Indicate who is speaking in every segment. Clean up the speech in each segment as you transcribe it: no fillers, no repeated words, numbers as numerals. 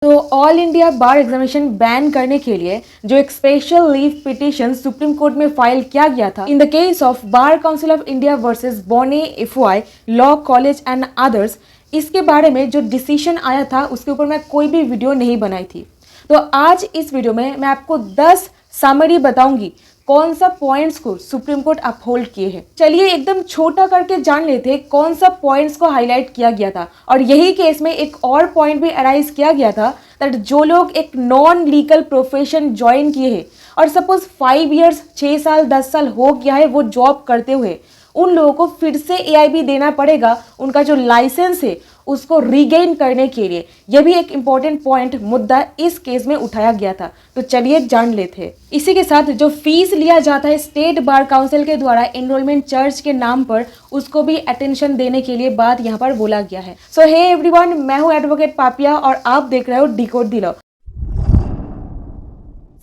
Speaker 1: तो all India bar examination ban करने के लिए जो एक special leave petition supreme court में फाइल किया गया था in the case of bar council of India versus Bonnie Foi law college and others, इसके बारे में जो डिसीजन आया था उसके ऊपर मैं कोई भी वीडियो नहीं बनाई थी। तो आज इस वीडियो में मैं आपको 10 समरी बताऊंगी कौन सा पॉइंट्स को सुप्रीम कोर्ट अपहोल्ड किए हैं। चलिए एकदम छोटा करके जान लेते हैं कौन सा पॉइंट्स को हाईलाइट किया गया था। और यही केस में एक और पॉइंट भी अराइज किया गया था दैट जो लोग एक नॉन लीगल प्रोफेशन ज्वाइन किए हैं और सपोज 5 इयर्स 6 साल 10 साल हो गया है वो जॉब करते हुए, उन लोगों को फिर से एआईबी देना पड़ेगा उनका जो लाइसेंस है उसको रीगेन करने के लिए। यह भी एक इम्पॉर्टेंट पॉइंट मुद्दा इस केस में उठाया गया था। तो चलिए जान लेते हैं। इसी के साथ जो फीस लिया जाता है स्टेट बार काउंसिल के द्वारा एनरोलमेंट चार्ज के नाम पर, उसको भी अटेंशन देने के लिए बात यहाँ पर बोला गया है। सो हे एवरीवन, मैं हूँ एडवोकेट पापिया और आप देख रहे हो डिकोड द लॉ।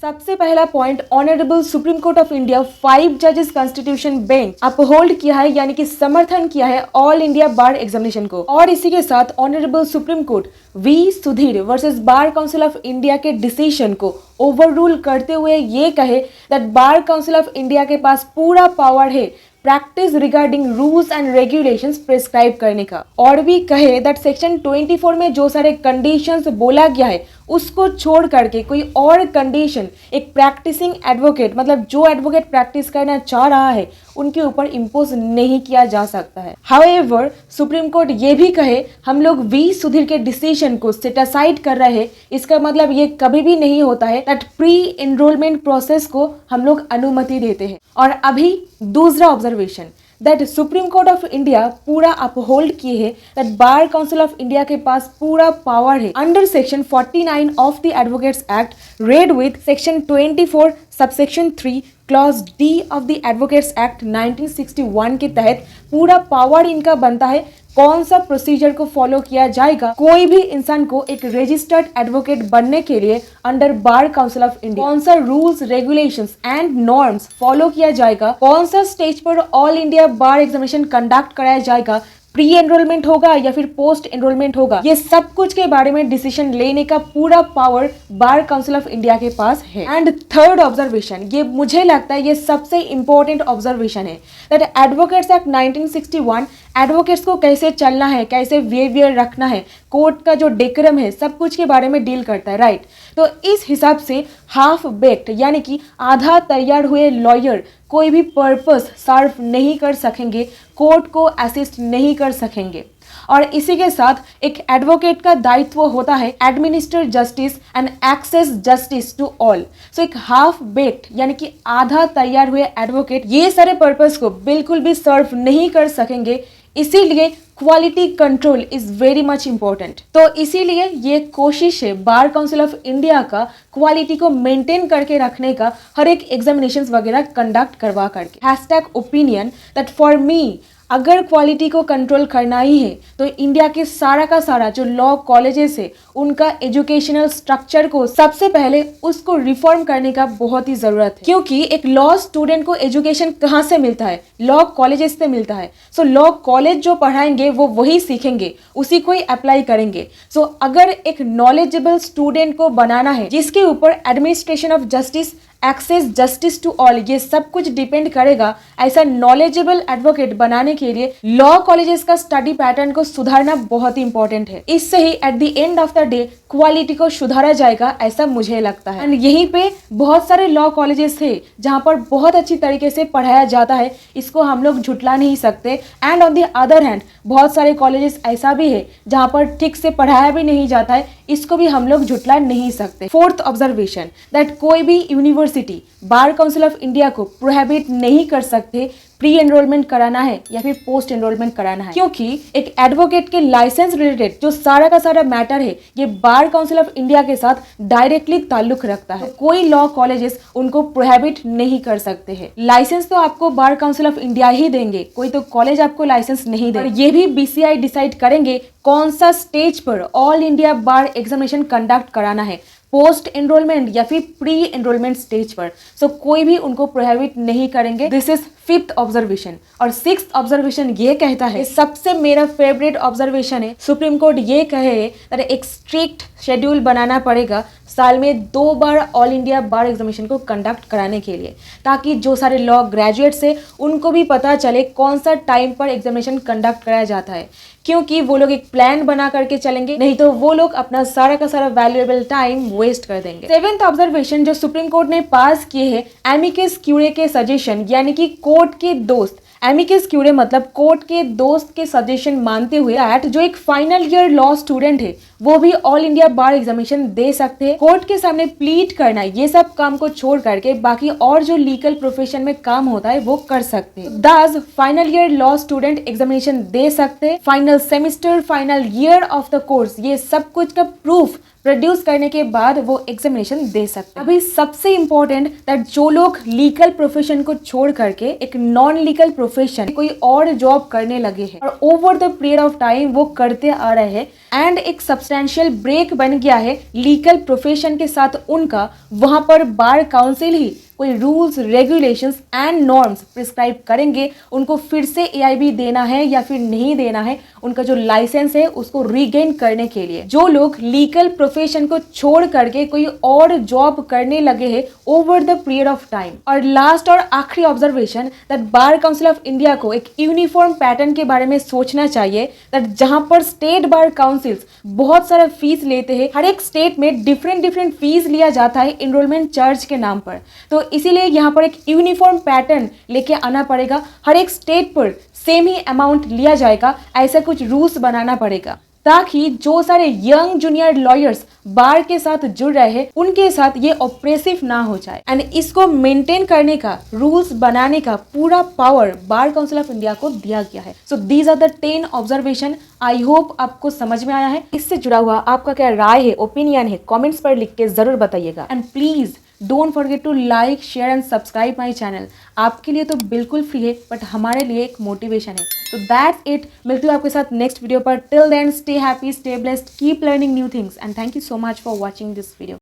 Speaker 1: सबसे पहला point, honourable supreme court of India 5 जजेस कॉन्स्टिट्यूशन बेंच अपहोल्ड किया है, यानी कि समर्थन किया है ऑल इंडिया बार एग्जामिनेशन को। और इसी के साथ honourable supreme court V Sudhir versus bar council of India के डिसीजन को ओवररूल करते हुए ये कहे that bar council of India के पास पूरा पावर है practice regarding rules and regulations prescribe करने का। और भी कहे दैट सेक्शन 24 में जो सारे कंडीशंस बोला गया है उसको छोड़ करके कोई और कंडीशन एक प्रैक्टिसिंग एडवोकेट, मतलब जो एडवोकेट प्रैक्टिस करना चाह रहा है, उनके ऊपर इम्पोज नहीं किया जा सकता है। हाउएवर सुप्रीम कोर्ट ये भी कहे हम लोग वी सुधीर के डिसीजन को सेट असाइड कर रहे हैं, इसका मतलब ये कभी भी नहीं होता है दैट प्री एनरोलमेंट प्रोसेस को हम लोग अनुमति देते हैं। और अभी दूसरा observation that supreme court of India पूरा अपहोल्ड किए है that bar council of India के पास पूरा पावर है under section 49 of the advocates act read with section 24 subsection 3 clause D of the advocates act 1961 के तहत पूरा पावर इनका बनता है कौन सा प्रोसीजर को फॉलो किया जाएगा। कोई भी इंसान को एक रजिस्टर्ड एडवोकेट बनने के लिए under bar council of India कौन सा rules regulations and norms follow किया जाएगा, कौन सा स्टेज पर all India bar examination conduct कराया जाएगा, प्री एनरोलमेंट होगा या फिर पोस्ट एनरोलमेंट होगा, ये सब कुछ के बारे में डिसीजन लेने का पूरा power bar council of India के पास है। एंड थर्ड ऑब्जर्वेशन, ये मुझे लगता है ये सबसे इंपॉर्टेंट ऑब्जर्वेशन है दैट एडवोकेट्स एक्ट 1961 एडवोकेट्स को कैसे चलना है, कैसे बिहेवियर रखना है, कोर्ट का जो डेकोरम है, सब कुछ के बारे में डील करता है, राइट। तो इस हिसाब से हाफ बेक्ड यानी कि आधा तैयार हुए लॉयर कोई भी पर्पस सर्व नहीं कर सकेंगे, कोर्ट को असिस्ट नहीं कर सकेंगे। और इसी के साथ एक एडवोकेट का दायित्व होता है administer justice and access justice to all. So एक हाफ बेक्ड यानी कि आधा तैयार हुए एडवोकेट ये सारे पर्पस को बिल्कुल भी सर्व नहीं कर सकेंगे, इसीलिए quality control is very much important. तो इसीलिए ये कोशिश है बार काउंसिल ऑफ इंडिया का क्वालिटी को मेंटेन करके रखने का, हर एक एग्जामिनेशंस वगैरह कंडक्ट करवा करके। Hashtag opinion that for me अगर क्वालिटी को कंट्रोल करना ही है तो इंडिया के सारा का सारा जो लॉ कॉलेजेस है उनका एजुकेशनल स्ट्रक्चर को सबसे पहले उसको रिफॉर्म करने का बहुत ही जरूरत है। क्योंकि एक लॉ स्टूडेंट को एजुकेशन कहाँ से मिलता है? लॉ कॉलेजेस से मिलता है। सो लॉ कॉलेज जो पढ़ाएंगे वो वही सीखेंगे, उसी को ही अप्लाई करेंगे। सो अगर एक नॉलेजेबल स्टूडेंट को बनाना है जिसके ऊपर administration of justice, access justice to all, ये सब कुछ डिपेंड करेगा, ऐसा नॉलेजेबल एडवोकेट बनाने के लिए लॉ कॉलेजेस का स्टडी पैटर्न को सुधारना बहुत ही इंपॉर्टेंट है। इससे ही at the end of the day quality को सुधारा जाएगा, ऐसा मुझे लगता है। एंड यहीं पे बहुत सारे लॉ कॉलेजेस थे जहां पर बहुत अच्छी तरीके से पढ़ाया जाता है, इसको हम लोग झुटला नहीं सकते। And on the other hand बहुत सारे कॉलेजेस ऐसा भी है जहां पर ठीक से पढ़ाया भी नहीं जाता है, इसको भी हम लोग झुटला नहीं सकते। फोर्थ ऑब्जर्वेशन दैट कोई भी university bar council of India को प्रोहिबिट नहीं कर सकते प्री एनरोलमेंट कराना है या फिर पोस्ट एनरोलमेंट कराना है, क्योंकि एक एडवोकेट के लाइसेंस रिलेटेड जो सारा का सारा मैटर है ये बार काउंसिल ऑफ इंडिया के साथ डायरेक्टली ताल्लुक रखता है। तो कोई लॉ कॉलेजेस उनको प्रोहिबिट नहीं कर सकते हैं। लाइसेंस तो आपको बार काउंसिल ऑफ इंडिया ही देंगे, कोई तो कॉलेज आपको लाइसेंस नहीं देगा। ये भी बीसीआई डिसाइड करेंगे कौन सा स्टेज पर all India bar examination conduct कराना है, पोस्ट एनरोलमेंट या फिर प्री एनरोलमेंट स्टेज पर। सो कोई भी उनको प्रोहिबिट नहीं करेंगे। This is fifth observation. और सिक्स्थ ऑब्जर्वेशन ये कहता है, सबसे मेरा फेवरेट ऑब्जर्वेशन है, सुप्रीम कोर्ट ये कहे एक स्ट्रिक्ट शेड्यूल बनाना पड़ेगा साल में 2 बार ऑल इंडिया बार एग्जामिनेशन को कंडक्ट कराने के लिए, ताकि जो सारे लॉ ग्रेजुएट्स है उनको भी पता चले कौन सा टाइम पर एग्जामिनेशन कंडक्ट कराया जाता है, क्योंकि वो लोग एक प्लान बना करके चलेंगे, नहीं तो वो लोग अपना सारा का सारा वैल्यूएबल टाइम वेस्ट कर देंगे। सेवेंथ ऑब्जर्वेशन जो सुप्रीम कोर्ट ने पास किए है, एमिकस क्यूरे के सजेशन, यानी कि कोर्ट के दोस्त, एमिकस क्यूरे मतलब कोर्ट के दोस्त के सजेशन मानते हुए दैट जो एक फाइनल ईयर लॉ स्टूडेंट है वो भी ऑल इंडिया बार एग्जामिनेशन दे सकते हैं। कोर्ट के सामने प्लीड करना, ये सब काम को छोड़ करके बाकी और जो लीगल प्रोफेशन में काम होता है वो कर सकते हैं। दस final year law student examination दे सकते हैं। Final semester, final year of the course, ये सब कुछ का प्रूफ प्रोड्यूस करने के बाद वो एग्जामिनेशन दे सकते हैं। अभी सबसे इंपॉर्टेंट दैट जो लोग लीगल प्रोफेशन को छोड़ करके एक नॉन लीगल प्रोफेशन कोई और जॉब करने लगे हैं और over the period of time वो करते आ रहे हैं एंड एक सब्सटेंशियल ब्रेक बन गया है लीगल प्रोफेशन के साथ उनका, वहां पर बार काउंसिल ही कोई rules, regulations and norms prescribe करेंगे उनको फिर से एआईबी देना है या फिर नहीं देना है, उनका जो लाइसेंस है उसको रीगेन करने के लिए। जो लोग लीगल प्रोफेशन को छोड़ करके कोई और जॉब करने लगे हैं over the period of time. और लास्ट और आखिरी observation that bar council of India को एक यूनिफॉर्म पैटर्न के बारे में सोचना चाहिए, दैट जहां पर स्टेट बार काउंसिल्स बहुत सारा फीस लेते हैं, हर एक स्टेट में डिफरेंट फीस लिया जाता है इनरोलमेंट चार्ज के नाम पर, तो इसीलिए यहाँ पर एक यूनिफॉर्म पैटर्न लेके आना पड़ेगा, हर एक स्टेट पर सेम ही अमाउंट लिया जाएगा, ऐसा कुछ रूल्स बनाना पड़ेगा ताकि जो सारे यंग जूनियर लॉयर्स बार के साथ जुड़ रहे हैं उनके साथ ये ऑप्रेसिव ना हो जाए। एंड इसको मेंटेन करने का, रूल्स बनाने का पूरा power bar council of India को दिया गया है। So these are the 10 observation. I hope आपको समझ में आया है। इससे जुड़ा हुआ आपका क्या राय है, ओपिनियन है, कमेंट्स पर लिख के जरूर बताइएगा। And please don't forget to like, share and subscribe my channel. आपके लिए तो बिल्कुल फ्री है बट हमारे लिए एक मोटिवेशन है। तो दैट्स इट, मिलती हूँ आपके साथ नेक्स्ट वीडियो पर। Till then stay happy, stay blessed, keep learning new things and thank you so much for watching this video.